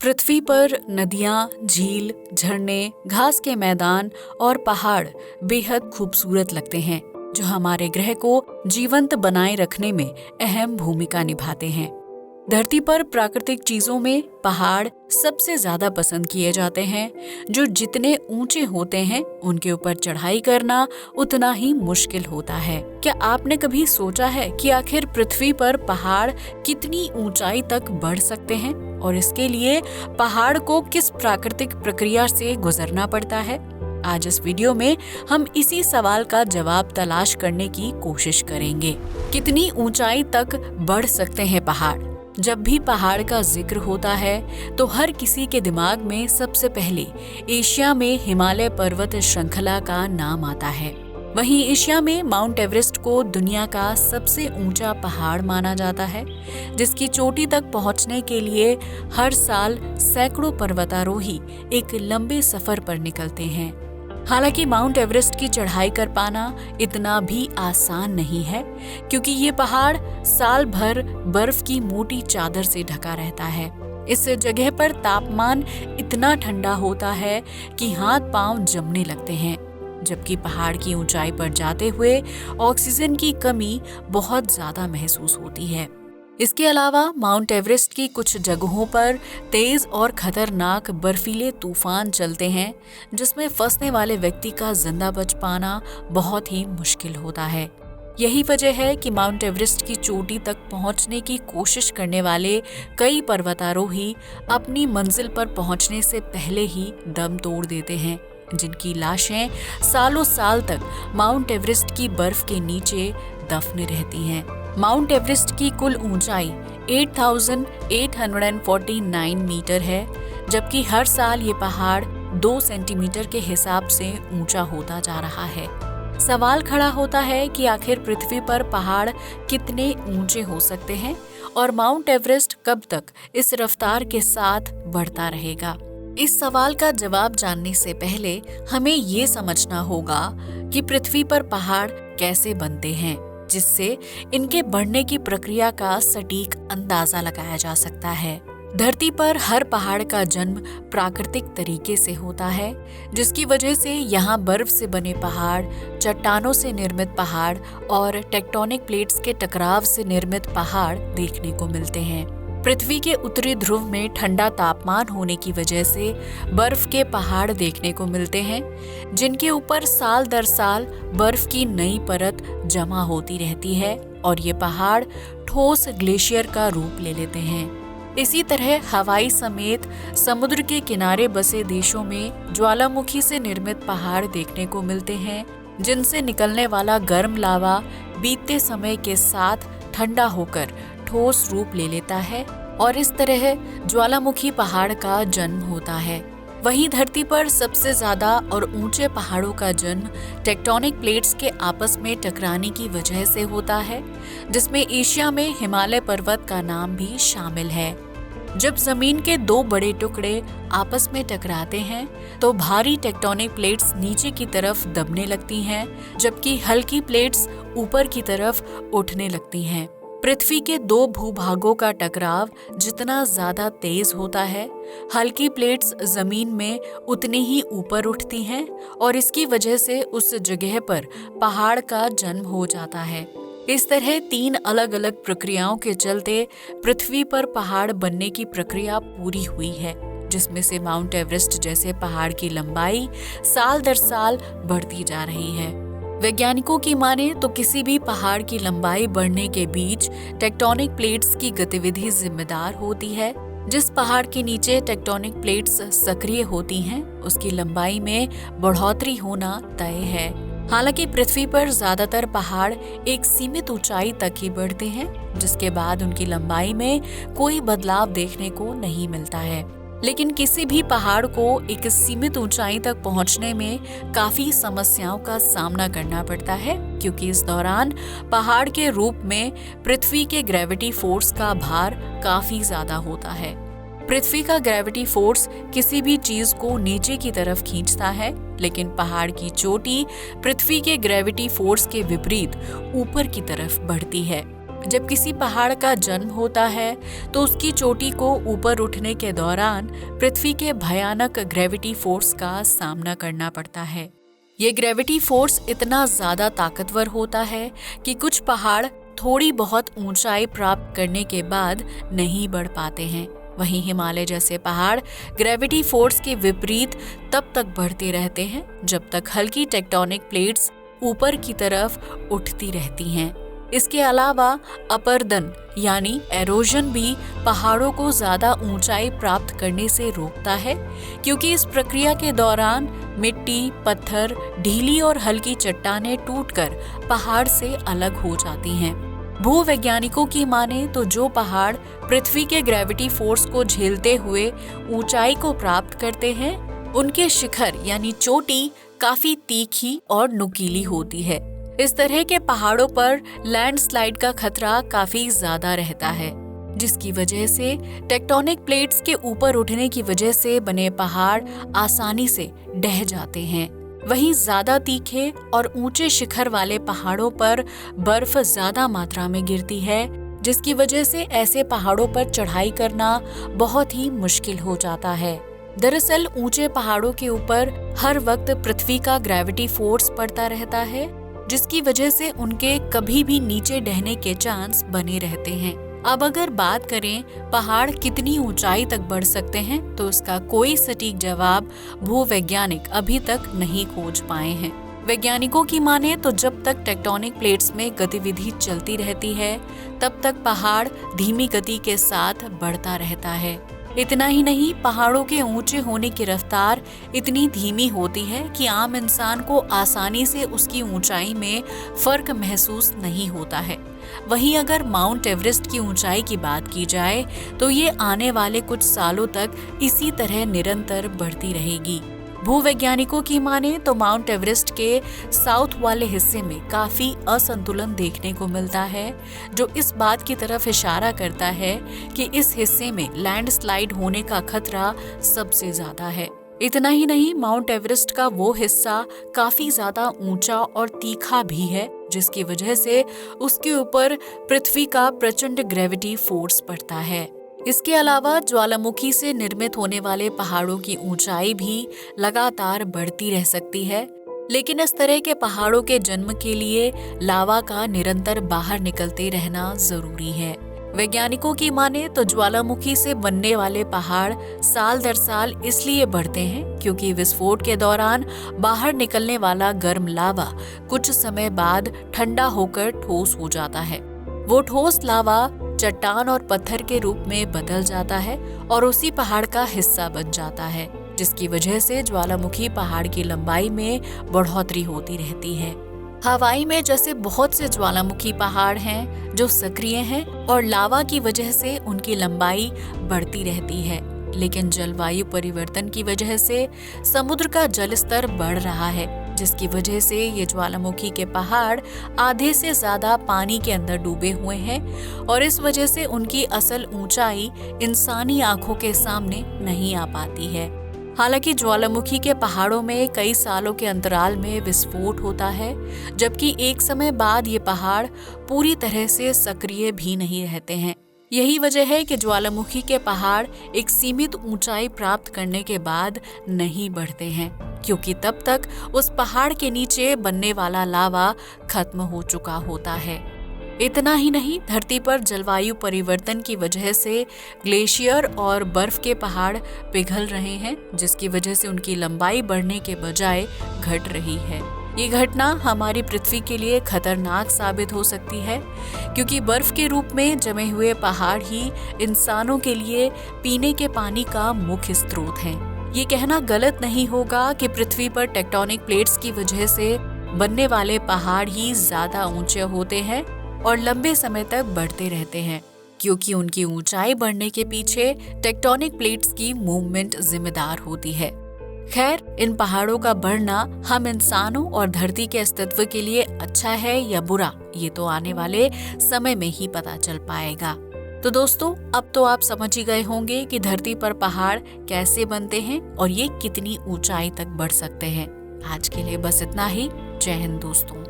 पृथ्वी पर नदियाँ, झील, झरने, घास के मैदान और पहाड़ बेहद खूबसूरत लगते हैं, जो हमारे ग्रह को जीवंत बनाए रखने में अहम भूमिका निभाते हैं। धरती पर प्राकृतिक चीजों में पहाड़ सबसे ज्यादा पसंद किए जाते हैं, जो जितने ऊंचे होते हैं उनके ऊपर चढ़ाई करना उतना ही मुश्किल होता है। क्या आपने कभी सोचा है कि आखिर पृथ्वी पर पहाड़ कितनी ऊंचाई तक बढ़ सकते हैं और इसके लिए पहाड़ को किस प्राकृतिक प्रक्रिया से गुजरना पड़ता है? आज इस वीडियो में हम इसी सवाल का जवाब तलाश करने की कोशिश करेंगे। कितनी ऊंचाई तक बढ़ सकते हैं पहाड़? जब भी पहाड़ का जिक्र होता है तो हर किसी के दिमाग में सबसे पहले एशिया में हिमालय पर्वत श्रृंखला का नाम आता है। वहीं एशिया में माउंट एवरेस्ट को दुनिया का सबसे ऊंचा पहाड़ माना जाता है, जिसकी चोटी तक पहुंचने के लिए हर साल सैकड़ों पर्वतारोही एक लंबे सफर पर निकलते हैं। हालांकि माउंट एवरेस्ट की चढ़ाई कर पाना इतना भी आसान नहीं है, क्योंकि ये पहाड़ साल भर बर्फ की मोटी चादर से ढका रहता है। इस जगह पर तापमान इतना ठंडा होता है कि हाथ पांव जमने लगते हैं, जबकि पहाड़ की ऊंचाई पर जाते हुए ऑक्सीजन की कमी बहुत ज्यादा महसूस होती है। इसके अलावा माउंट एवरेस्ट की कुछ जगहों पर तेज और खतरनाक बर्फीले तूफान चलते हैं, जिसमें फंसने वाले व्यक्ति का जिंदा बच पाना बहुत ही मुश्किल होता है। यही वजह है कि माउंट एवरेस्ट की चोटी तक पहुंचने की कोशिश करने वाले कई पर्वतारोही अपनी मंजिल पर पहुंचने से पहले ही दम तोड़ देते हैं, जिनकी लाशें सालों साल तक माउंट एवरेस्ट की बर्फ के नीचे दफने रहती हैं। माउंट एवरेस्ट की कुल ऊंचाई 8,849 मीटर है, जबकि हर साल ये पहाड़ 2 सेंटीमीटर के हिसाब से ऊंचा होता जा रहा है। सवाल खड़ा होता है कि आखिर पृथ्वी पर पहाड़ कितने ऊंचे हो सकते हैं और माउंट एवरेस्ट कब तक इस रफ्तार के साथ बढ़ता रहेगा? इस सवाल का जवाब जानने से पहले हमें ये समझना होगा कि पृथ्वी पर पहाड़ कैसे बनते हैं, जिससे इनके बढ़ने की प्रक्रिया का सटीक अंदाजा लगाया जा सकता है। धरती पर हर पहाड़ का जन्म प्राकृतिक तरीके से होता है, जिसकी वजह से यहाँ बर्फ से बने पहाड़, चट्टानों से निर्मित पहाड़ और टेक्टोनिक प्लेट्स के टकराव से निर्मित पहाड़ देखने को मिलते हैं। पृथ्वी के उत्तरी ध्रुव में ठंडा तापमान होने की वजह से बर्फ के पहाड़ देखने को मिलते हैं, जिनके ऊपर साल दर साल बर्फ की नई परत जमा होती रहती है और ये पहाड़ ठोस ग्लेशियर का रूप ले लेते हैं। इसी तरह हवाई समेत समुद्र के किनारे बसे देशों में ज्वालामुखी से निर्मित पहाड़ देखने को मिलते हैं, जिनसे निकलने वाला गर्म लावा बीतते समय के साथ ठंडा होकर ठोस रूप ले लेता है और इस तरह ज्वालामुखी पहाड़ का जन्म होता है। वहीं धरती पर सबसे ज्यादा और ऊंचे पहाड़ों का जन्म टेक्टोनिक प्लेट्स के आपस में टकराने की वजह से होता है, जिसमें एशिया में हिमालय पर्वत का नाम भी शामिल है। जब जमीन के 2 बड़े टुकड़े आपस में टकराते हैं तो भारी टेक्टोनिक प्लेट्स नीचे की तरफ दबने लगती हैं, जबकि हल्की प्लेट्स ऊपर की तरफ उठने लगती हैं। पृथ्वी के 2 भूभागों का टकराव जितना ज्यादा तेज होता है, हल्की प्लेट्स जमीन में उतनी ही ऊपर उठती हैं और इसकी वजह से उस जगह पर पहाड़ का जन्म हो जाता है। इस तरह 3 अलग अलग प्रक्रियाओं के चलते पृथ्वी पर पहाड़ बनने की प्रक्रिया पूरी हुई है, जिसमें से माउंट एवरेस्ट जैसे पहाड़ की लंबाई साल दर साल बढ़ती जा रही है। वैज्ञानिकों की माने तो किसी भी पहाड़ की लंबाई बढ़ने के बीच टेक्टोनिक प्लेट्स की गतिविधि जिम्मेदार होती है। जिस पहाड़ के नीचे टेक्टोनिक प्लेट्स सक्रिय होती हैं, उसकी लंबाई में बढ़ोतरी होना तय है। हालांकि पृथ्वी पर ज्यादातर पहाड़ एक सीमित ऊंचाई तक ही बढ़ते हैं, जिसके बाद उनकी लंबाई में कोई बदलाव देखने को नहीं मिलता है। लेकिन किसी भी पहाड़ को एक सीमित ऊंचाई तक पहुंचने में काफी समस्याओं का सामना करना पड़ता है, क्योंकि इस दौरान पहाड़ के रूप में पृथ्वी के ग्रेविटी फोर्स का भार काफी ज्यादा होता है। पृथ्वी का ग्रेविटी फोर्स किसी भी चीज को नीचे की तरफ खींचता है, लेकिन पहाड़ की चोटी पृथ्वी के ग्रेविटी फोर्स के विपरीत ऊपर की तरफ बढ़ती है। जब किसी पहाड़ का जन्म होता है तो उसकी चोटी को ऊपर उठने के दौरान पृथ्वी के भयानक ग्रेविटी फोर्स का सामना करना पड़ता है। ये ग्रेविटी फोर्स इतना ज्यादा ताकतवर होता है कि कुछ पहाड़ थोड़ी बहुत ऊंचाई प्राप्त करने के बाद नहीं बढ़ पाते हैं। वहीं हिमालय जैसे पहाड़ ग्रेविटी फोर्स के विपरीत तब तक बढ़ते रहते हैं जब तक हल्की टेक्टोनिक प्लेट्स ऊपर की तरफ उठती रहती हैं। इसके अलावा अपरदन यानी एरोजन भी पहाड़ों को ज्यादा ऊंचाई प्राप्त करने से रोकता है, क्योंकि इस प्रक्रिया के दौरान मिट्टी, पत्थर, ढीली और हल्की चट्टानें टूटकर पहाड़ से अलग हो जाती हैं। भूवैज्ञानिकों की माने तो जो पहाड़ पृथ्वी के ग्रेविटी फोर्स को झेलते हुए ऊंचाई को प्राप्त करते हैं, उनके शिखर यानी चोटी काफी तीखी और नुकीली होती है। इस तरह के पहाड़ों पर लैंडस्लाइड का खतरा काफी ज्यादा रहता है, जिसकी वजह से टेक्टोनिक प्लेट्स के ऊपर उठने की वजह से बने पहाड़ आसानी से ढह जाते हैं। वहीं ज्यादा तीखे और ऊंचे शिखर वाले पहाड़ों पर बर्फ ज्यादा मात्रा में गिरती है, जिसकी वजह से ऐसे पहाड़ों पर चढ़ाई करना बहुत ही मुश्किल हो जाता है। दरअसल ऊंचे पहाड़ों के ऊपर हर वक्त पृथ्वी का ग्रेविटी फोर्स पड़ता रहता है, जिसकी वजह से उनके कभी भी नीचे ढहने के चांस बने रहते हैं। अब अगर बात करें पहाड़ कितनी ऊंचाई तक बढ़ सकते हैं, तो इसका कोई सटीक जवाब भूवैज्ञानिक अभी तक नहीं खोज पाए हैं। वैज्ञानिकों की माने तो जब तक टेक्टोनिक प्लेट्स में गतिविधि चलती रहती है, तब तक पहाड़ धीमी गति के साथ बढ़ता रहता है। इतना ही नहीं, पहाड़ों के ऊंचे होने की रफ्तार इतनी धीमी होती है कि आम इंसान को आसानी से उसकी ऊंचाई में फर्क महसूस नहीं होता है। वहीं अगर माउंट एवरेस्ट की ऊंचाई की बात की जाए तो ये आने वाले कुछ सालों तक इसी तरह निरंतर बढ़ती रहेगी। भूवैज्ञानिकों की माने तो माउंट एवरेस्ट के साउथ वाले हिस्से में काफी असंतुलन देखने को मिलता है, जो इस बात की तरफ इशारा करता है कि इस हिस्से में लैंडस्लाइड होने का खतरा सबसे ज्यादा है। इतना ही नहीं, माउंट एवरेस्ट का वो हिस्सा काफी ज्यादा ऊंचा और तीखा भी है, जिसकी वजह से उसके ऊपर पृथ्वी का प्रचंड ग्रेविटी फोर्स पड़ता है। इसके अलावा ज्वालामुखी से निर्मित होने वाले पहाड़ों की ऊंचाई भी लगातार बढ़ती रह सकती है, लेकिन इस तरह के पहाड़ों के जन्म के लिए लावा का निरंतर बाहर निकलते रहना जरूरी है। वैज्ञानिकों की माने तो ज्वालामुखी से बनने वाले पहाड़ साल दर साल इसलिए बढ़ते हैं क्योंकि विस्फोट के दौरान बाहर निकलने वाला गर्म लावा कुछ समय बाद ठंडा होकर ठोस हो जाता है। वो ठोस लावा चट्टान और पत्थर के रूप में बदल जाता है और उसी पहाड़ का हिस्सा बन जाता है, जिसकी वजह से ज्वालामुखी पहाड़ की लंबाई में बढ़ोतरी होती रहती है। हवाई में जैसे बहुत से ज्वालामुखी पहाड़ हैं जो सक्रिय हैं और लावा की वजह से उनकी लंबाई बढ़ती रहती है, लेकिन जलवायु परिवर्तन की वजह से समुद्र का जल स्तर बढ़ रहा है, जिसकी वजह से ये ज्वालामुखी के पहाड़ आधे से ज्यादा पानी के अंदर डूबे हुए हैं और इस वजह से उनकी असल ऊंचाई इंसानी आंखों के सामने नहीं आ पाती है। हालांकि ज्वालामुखी के पहाड़ों में कई सालों के अंतराल में विस्फोट होता है, जबकि एक समय बाद ये पहाड़ पूरी तरह से सक्रिय भी नहीं रहते हैं। यही वजह है कि ज्वालामुखी के पहाड़ एक सीमित ऊंचाई प्राप्त करने के बाद नहीं बढ़ते हैं, क्योंकि तब तक उस पहाड़ के नीचे बनने वाला लावा खत्म हो चुका होता है। इतना ही नहीं, धरती पर जलवायु परिवर्तन की वजह से ग्लेशियर और बर्फ के पहाड़ पिघल रहे हैं, जिसकी वजह से उनकी लंबाई बढ़ने के बजाय घट रही है। ये घटना हमारी पृथ्वी के लिए खतरनाक साबित हो सकती है, क्योंकि बर्फ के रूप में जमे हुए पहाड़ ही इंसानों के लिए पीने के पानी का मुख्य स्रोत हैं। ये कहना गलत नहीं होगा कि पृथ्वी पर टेक्टोनिक प्लेट्स की वजह से बनने वाले पहाड़ ही ज्यादा ऊंचे होते हैं और लंबे समय तक बढ़ते रहते हैं, क्योंकि उनकी ऊंचाई बढ़ने के पीछे टेक्टोनिक प्लेट्स की मूवमेंट जिम्मेदार होती है। खैर, इन पहाड़ों का बढ़ना हम इंसानों और धरती के अस्तित्व के लिए अच्छा है या बुरा, ये तो आने वाले समय में ही पता चल पाएगा। तो दोस्तों, अब तो आप समझ ही गए होंगे कि धरती पर पहाड़ कैसे बनते हैं और ये कितनी ऊंचाई तक बढ़ सकते हैं। आज के लिए बस इतना ही। जय हिंद दोस्तों।